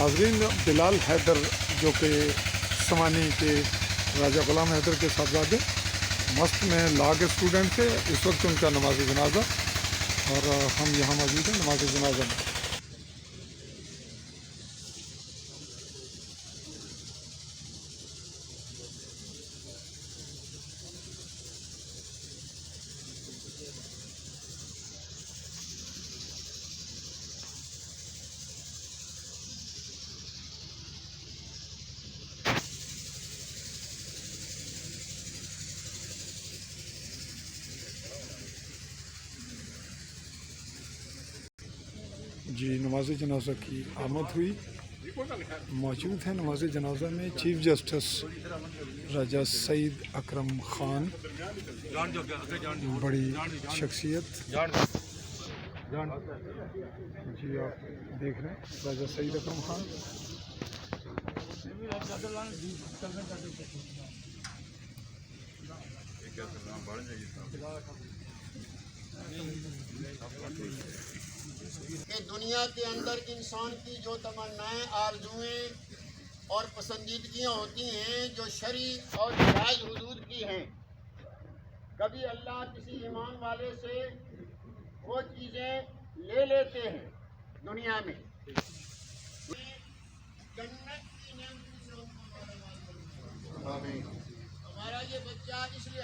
नाजरीन, बिलाल हैदर जो कि समानी के राजा गुलाम हैदर के साहबजादे मस्त में लॉ के स्टूडेंट थे। इस वक्त उनका नमाज जनाजा और हम यहाँ मौजूद हैं नमाज जनाजा में। जी, नमाज जनाजा की आमद हुई। मौजूद हैं नमाज जनाजा में चीफ जस्टिस राजा सईद अकरम ख़ान, बड़ी शख्सियत। जी, आप देख रहे हैं राजा सईद अकरम ख़ान। कि दुनिया के अंदर इंसान की जो तमन्नाएं, आरजुएं और पसंदीदगियां होती हैं जो शरी और जायज़ हुदूद की हैं, कभी अल्लाह किसी ईमान वाले से वो चीज़ें ले लेते हैं दुनिया में। जन्नत की नेमत से हमारा ये बच्चा इसलिए